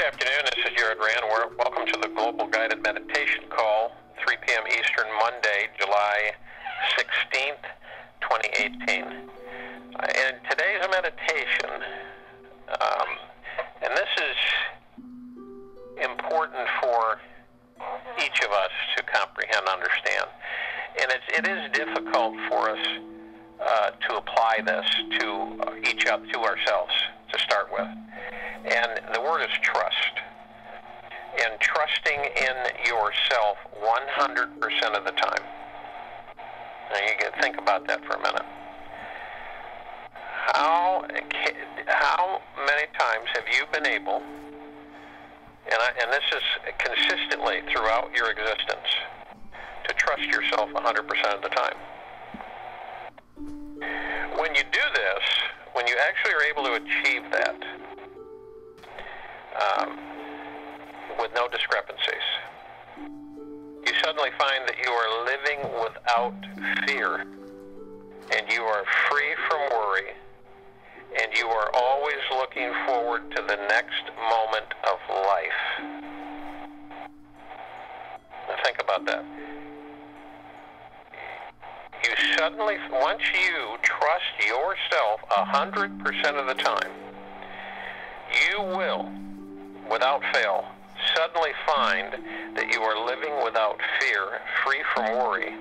afternoon. This is Jared Rand. Welcome to the Global Guided Meditation Call, 3 p.m. Eastern, Monday, July 16th, 2018. And today's a meditation, and this is important for each of us to comprehend and understand. And it is difficult for us to apply this to ourselves to start with. And the word is trust. And trusting in yourself 100% of the time. Now you can think about that for a minute. How many times have you been able, and this is consistently throughout your existence, to trust yourself 100% of the time? When you do this, when you actually are able to achieve that, with no discrepancies, you suddenly find that you are living without fear, and you are free from worry, and you are always looking forward to the next moment of life. Now think about that. You suddenly, once you trust yourself 100% of the time, you will, without fail, suddenly find that you are living without fear, free from worry,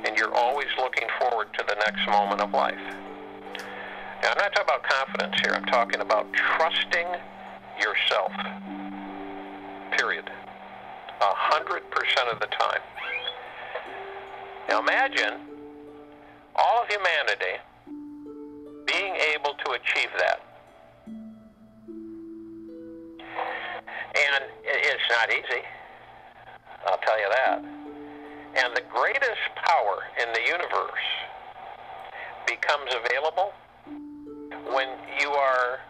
and you're always looking forward to the next moment of life. Now, I'm not talking about confidence here. I'm talking about trusting yourself, period, 100% of the time. Now, imagine all of humanity being able to achieve that. And it's not easy, I'll tell you that. And the greatest power in the universe becomes available when you are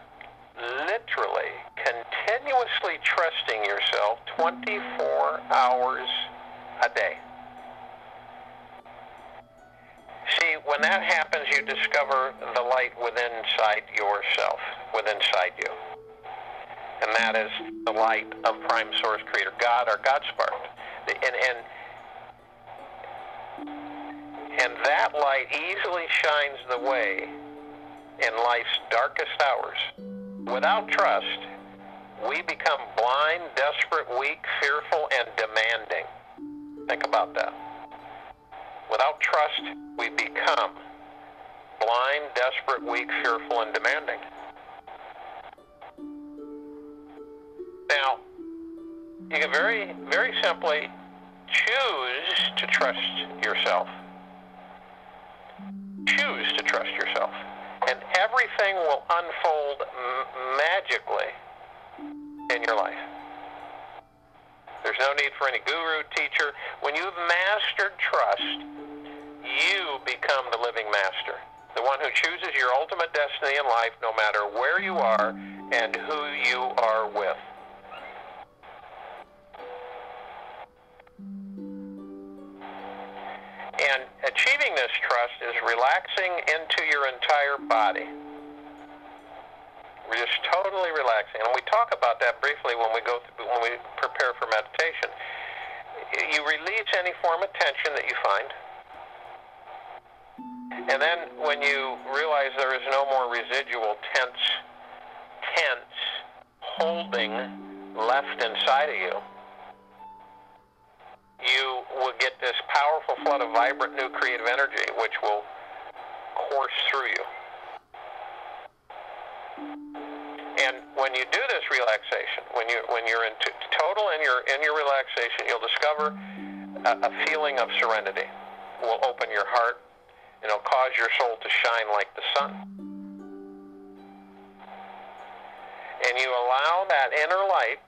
literally continuously trusting yourself 24 hours a day. See, when that happens, you discover the light within inside yourself, within inside you. And that is the light of Prime Source Creator, God, our God Spark. And that light easily shines the way in life's darkest hours. Without trust, we become blind, desperate, weak, fearful, and demanding. Think about that. Without trust, we become blind, desperate, weak, fearful, and demanding. Now, you can very, very simply choose to trust yourself. Choose to trust yourself. And everything will unfold magically in your life. There's no need for any guru, teacher. When you've mastered trust, you become the living master. The one who chooses your ultimate destiny in life, no matter where you are and who you are with. And achieving this trust is relaxing into your entire body. We're just totally relaxing. And we talk about that briefly when we prepare for meditation. You release any form of tension that you find. And then when you realize there is no more residual tense holding left inside of you, you will get this powerful flood of vibrant new creative energy which will course through you. And when you do this relaxation, when you're in total in your relaxation, you'll discover a feeling of serenity. It will open your heart, and it'll cause your soul to shine like the sun. And you allow that inner light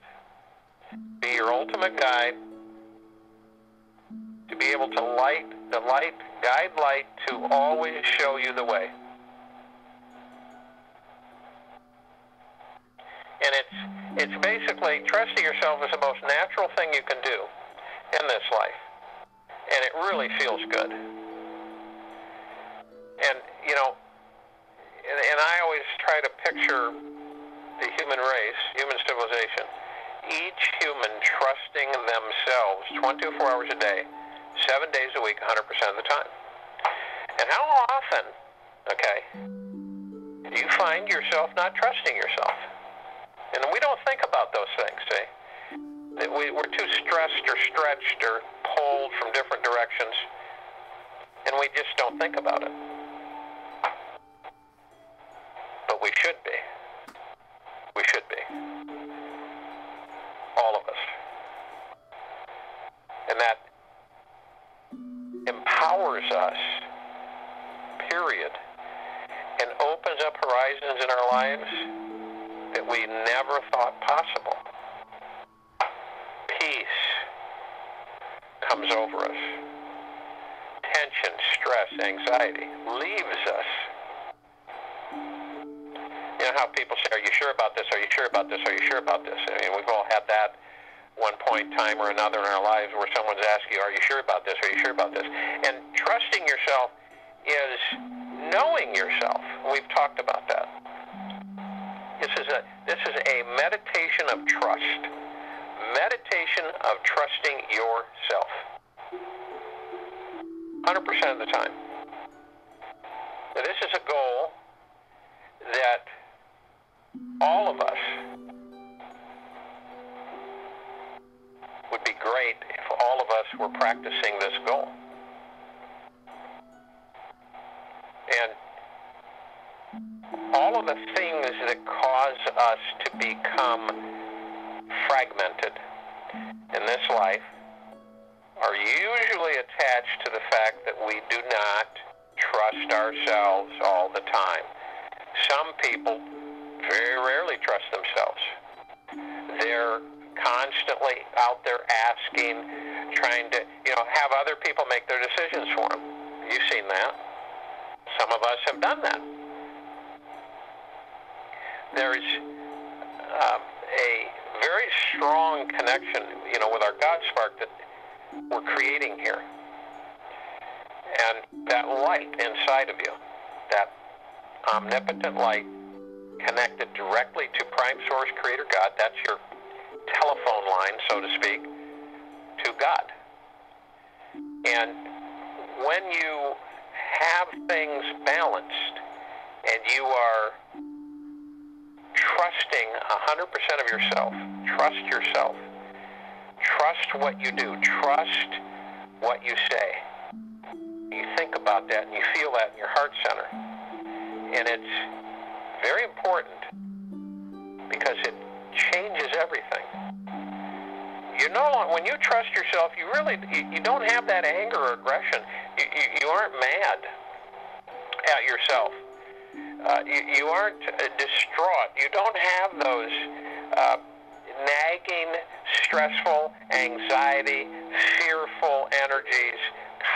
to be your ultimate guide, to be able to guide light to always show you the way. And it's basically, trusting yourself is the most natural thing you can do in this life. And it really feels good. And, you know, and I always try to picture the human race, human civilization, Each human trusting themselves 24 hours a day, 7 days a week, 100% of the time. And how often, okay, do you find yourself not trusting yourself? And we don't think about those things, see? We're too stressed or stretched or pulled from different directions, and we just don't think about it. But we should be. We should be. All of us. And that empowers us, period, and opens up horizons in our lives that we never thought possible. Peace comes over us. Tension, stress, anxiety leaves us. You know how people say, are you sure about this? Are you sure about this? Are you sure about this? I mean, we've all had that one point in time or another in our lives where someone's asking you, are you sure about this? Are you sure about this? And trusting yourself is knowing yourself. We've talked about that. This is a meditation of trust. Meditation of trusting yourself. 100% of the time. Now, this is a goal that all of us would be great if all of us were practicing this goal. And all of the things that cause us to become fragmented in this life are usually attached to the fact that we do not trust ourselves all the time. Some people very rarely trust themselves. They're constantly out there asking, trying to, have other people make their decisions for them. You've seen that. Some of us have done that. There's a very strong connection, with our God spark that we're creating here. And that light inside of you, that omnipotent light connected directly to Prime Source Creator God, that's your telephone line, so to speak, to God. And when you have things balanced and you are trusting 100% of yourself, trust yourself, trust what you do, trust what you say. You think about that and you feel that in your heart center. And it's very important because it changes everything. When you trust yourself, you don't have that anger or aggression. You aren't mad at yourself. You aren't distraught. You don't have those nagging, stressful, anxiety, fearful energies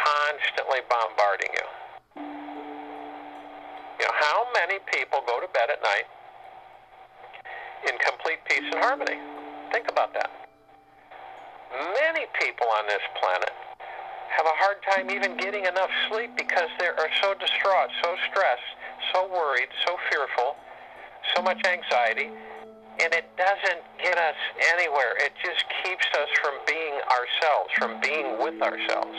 constantly bombarding you. How many people go to bed at night in complete peace and harmony? Think about that. Many people on this planet have a hard time even getting enough sleep because they are so distraught, so stressed, so worried, so fearful, so much anxiety, and it doesn't get us anywhere. It just keeps us from being ourselves, from being with ourselves,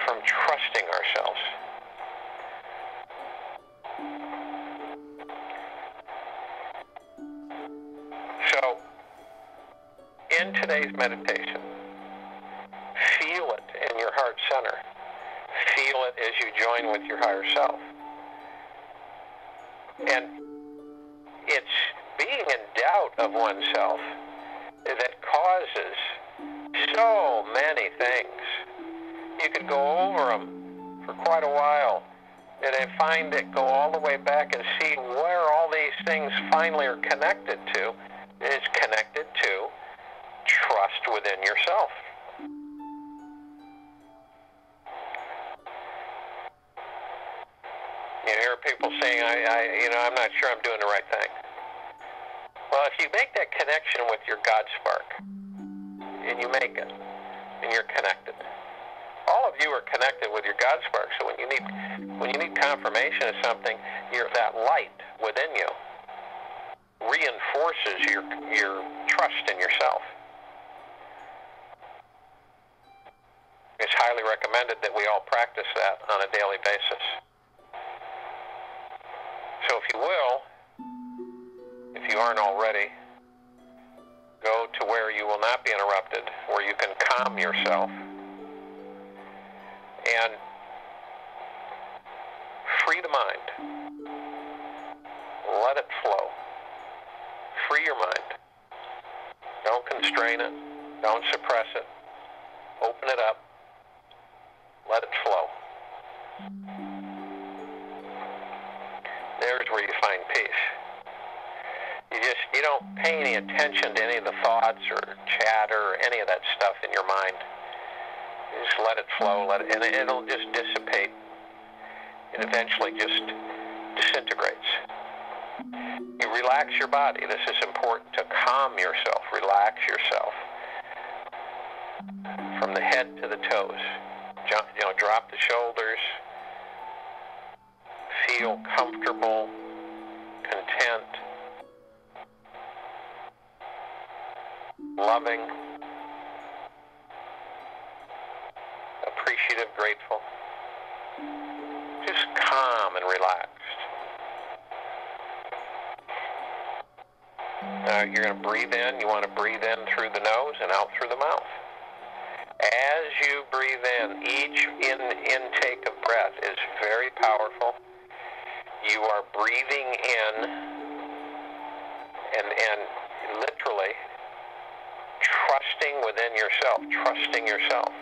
from trusting ourselves. So, in today's meditation, feel it in your heart center. Feel it as you join with your higher self. And it's being in doubt of oneself that causes so many things. You could go over them for quite a while and then find it, go all the way back and see where all these things finally are connected to. It's connected to trust within yourself. You hear people saying, I'm not sure I'm doing the right thing. Well, if you make that connection with your God spark, and you make it, and you're connected, all of you are connected with your God spark. So when you need confirmation of something, that light within you reinforces your trust in yourself. It's highly recommended that we all practice that on a daily basis. So if you will, if you aren't already, go to where you will not be interrupted, where you can calm yourself and free the mind. Let it flow. Free your mind. Don't constrain it. Don't suppress it. Open it up. Let it flow. There's where you find peace. You don't pay any attention to any of the thoughts or chatter or any of that stuff in your mind. You just let it flow, and it'll just dissipate. It eventually just disintegrates. You relax your body. This is important to calm yourself. Relax yourself. From the head to the toes. Drop the shoulders. Feel comfortable, content, loving, appreciative, grateful. Just calm and relaxed. You're going to breathe in. You want to breathe in through the nose and out through the mouth. As you breathe in, each intake of breath is very powerful. You are breathing in and literally trusting within yourself, trusting yourself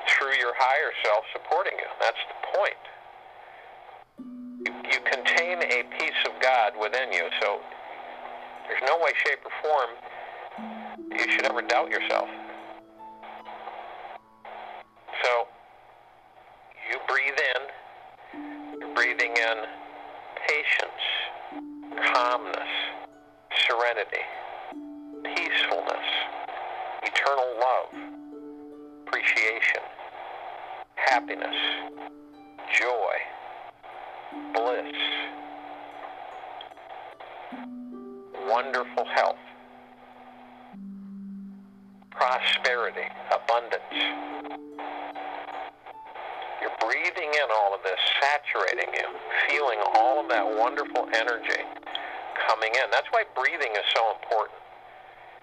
through your higher self supporting you. That's the point. You contain a piece of God within you, so there's no way, shape, or form you should ever doubt yourself. So you breathe in. You're breathing in patience, calmness, serenity, peacefulness, eternal love, appreciation, happiness, joy, bliss, wonderful health, prosperity, abundance. You're breathing in all of this, saturating you, feeling all of that wonderful energy coming in. That's why breathing is so important.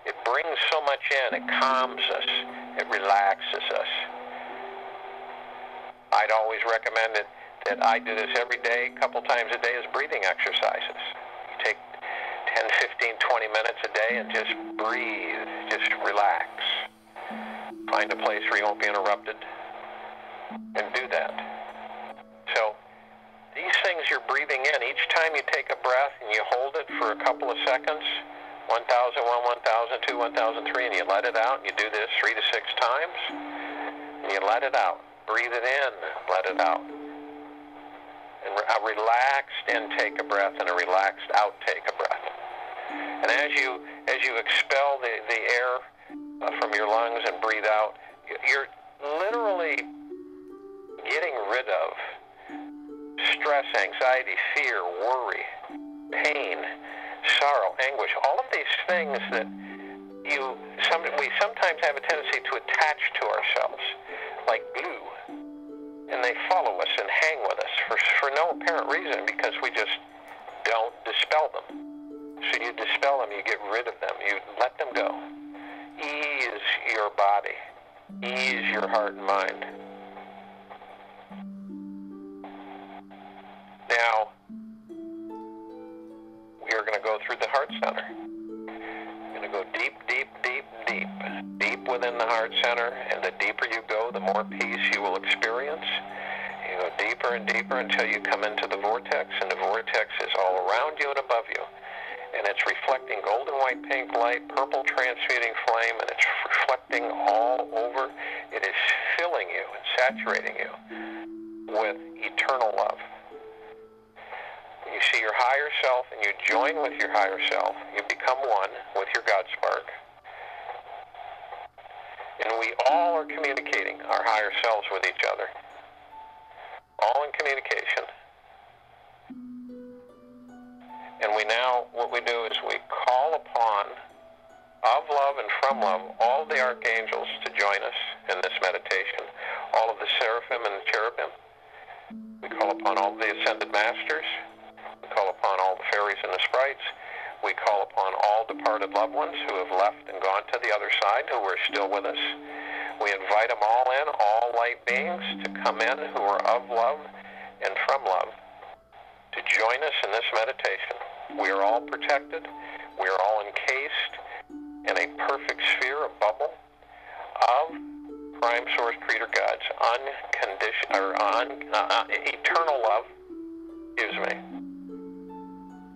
It brings so much in. It calms us. It relaxes us. I'd always recommend it that I do this every day, a couple times a day, as breathing exercises. You take 10, 15, 20 minutes a day and just breathe. Just relax. Find a place where you won't be interrupted and do that. So these things you're breathing in, each time you take a breath and you hold it for a couple of seconds, 1,001, 1,002, 1,003, and you let it out, and you do this 3 to 6 times, and you let it out. Breathe it in, let it out. And a relaxed intake of breath and a relaxed outtake of breath. And as you expel the air from your lungs and breathe out, you're literally getting rid of stress, anxiety, fear, worry, pain, sorrow, anguish, all of these things that we sometimes have a tendency to attach to ourselves like glue, and they follow us and hang with us for no apparent reason, because we just don't dispel them. So you dispel them, you get rid of them, you let them go. Ease your body, ease your heart and mind. Now, we are going to go through the heart center. We're going to go deep, deep, deep, deep, deep within the heart center, and the deeper you go, the more peace you will experience. You go deeper and deeper until you come into the vortex, and the vortex is all around you and above you. And it's reflecting golden white pink light, purple transmuting flame, and it's reflecting all over. It is filling you and saturating you with eternal love. When you see your higher self and you join with your higher self, you become one with your God spark. And we all are communicating our higher selves with each other. All in communication. And what we do is we call upon cherubim. We call upon all the ascended masters. We call upon all the fairies and the sprites. We call upon all departed loved ones who have left and gone to the other side, who are still with us. We invite them all in, all light beings, to come in who are of love and from love, to join us in this meditation. We are all protected. We are all encased in a perfect sphere, a bubble of Prime Source Creator God's eternal love. Excuse me.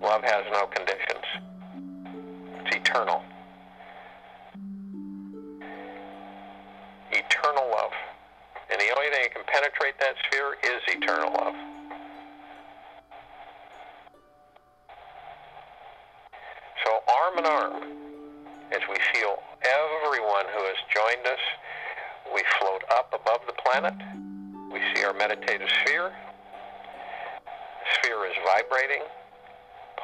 Love has no conditions. It's eternal. Eternal love. And the only thing that can penetrate that sphere is eternal love. So arm in arm, as we feel everyone who has joined us, we float up above the planet. We see our meditative sphere. The sphere is vibrating,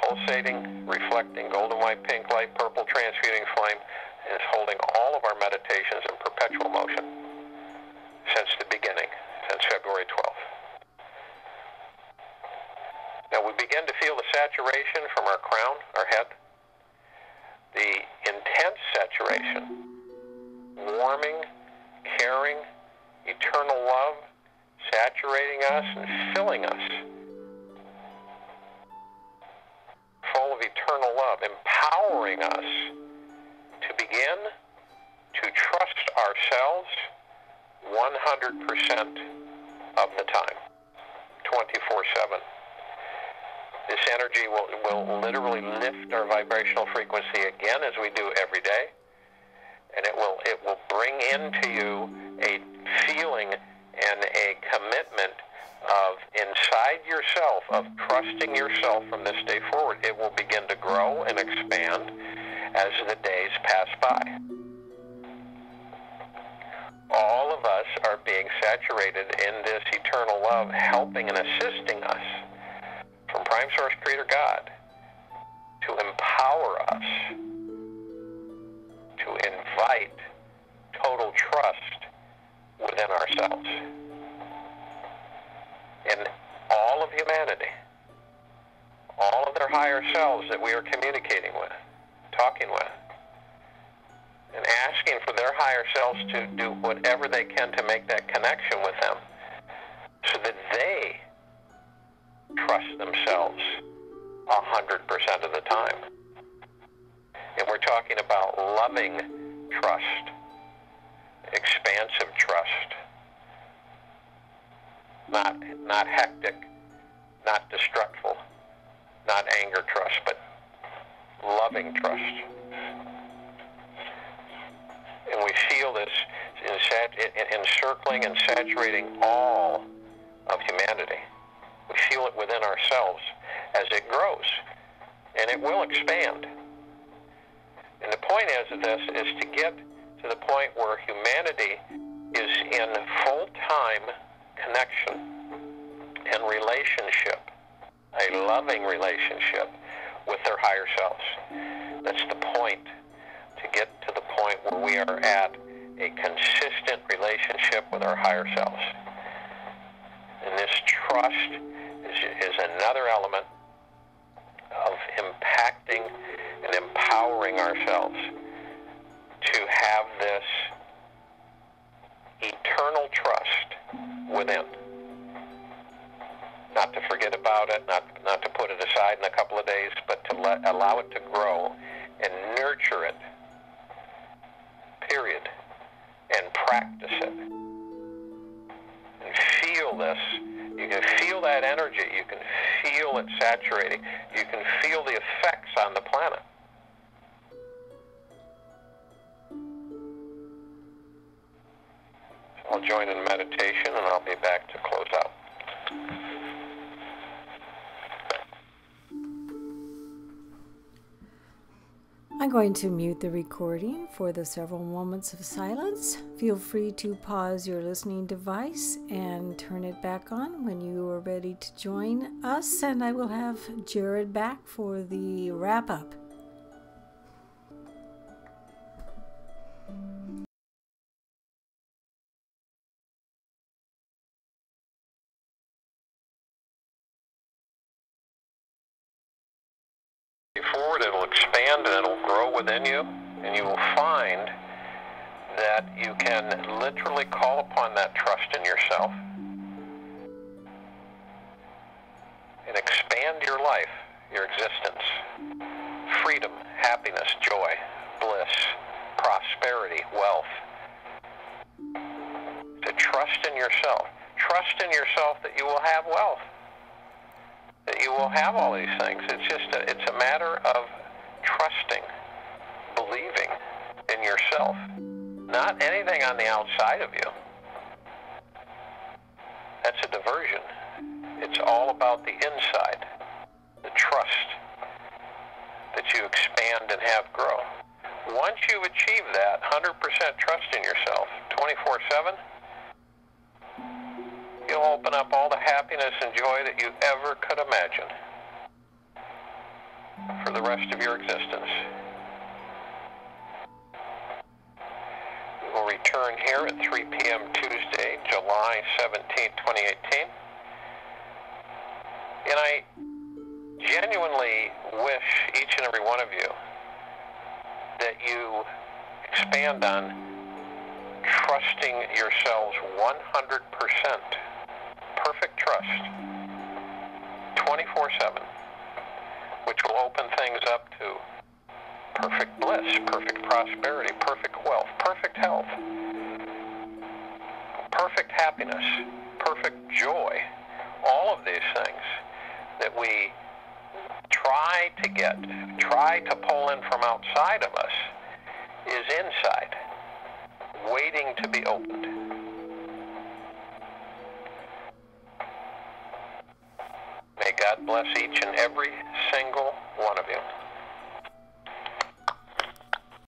pulsating, reflecting golden white, pink light, purple, transmuting flame, and is holding all of our meditations in perpetual motion since the beginning, since February 12th. Now we begin to feel the saturation from our crown, our head, the intense saturation, warming, caring, eternal love, saturating us and filling us full of eternal love, empowering us to begin to trust ourselves 100% of the time, 24/7. This energy will literally lift our vibrational frequency again, as we do every day, and it will bring into you a feeling and a commitment of inside yourself, of trusting yourself from this day forward. It will begin to grow and expand as the days pass by. All of us are being saturated in this eternal love, helping and assisting us from Prime Source Creator God to empower us, to invite total trust within ourselves. In all of humanity, all of their higher selves that we are communicating with, talking with, and asking for their higher selves to do whatever they can to make that connection with them so that they trust themselves 100% of the time. And we're talking about loving trust, expansive trust, not hectic, not destructful, not anger trust, but loving trust. And we feel this encircling and saturating all of humanity. We feel it within ourselves as it grows, and it will expand. And the point of this is to get to the point where humanity is in full-time connection and relationship, a loving relationship with their higher selves. That's the point, to get to the point where we are at a consistent relationship with our higher selves. And this trust is another element of impacting and empowering ourselves to have this eternal trust within. Not to forget about it, not to put it aside in a couple of days, but to allow it to grow and nurture it, period, and practice it. And feel this. You can feel that energy. You can feel it saturating. You can feel the effects on the planet. So I'll join in meditation, and I'll be back to close out. I'm going to mute the recording for the several moments of silence. Feel free to pause your listening device and turn it back on when you are ready to join us, and I will have Jared back for the wrap-up. forward, it'll expand and it'll grow within you, and you will find that you can literally call upon that trust in yourself and expand your life, your existence. Freedom, happiness, joy, bliss, prosperity, wealth. To trust in yourself. Trust in yourself that you will have wealth, that you will have all these things. It's a matter of trusting, believing in yourself, not anything on the outside of you. That's a diversion. It's all about the inside, the trust that you expand and have grow. Once you've achieved that 100% trust in yourself, 24/7, you'll open up all the happiness and joy that you ever could imagine for the rest of your existence. We will return here at 3 p.m. Tuesday, July 17, 2018. And I genuinely wish each and every one of you that you expand on trusting yourselves 100%. Perfect trust, 24/7, which will open things up to perfect bliss, perfect prosperity, perfect wealth, perfect health, perfect happiness, perfect joy. All of these things that we try to pull in from outside of us is inside, waiting to be opened. May God bless each and every single one of you.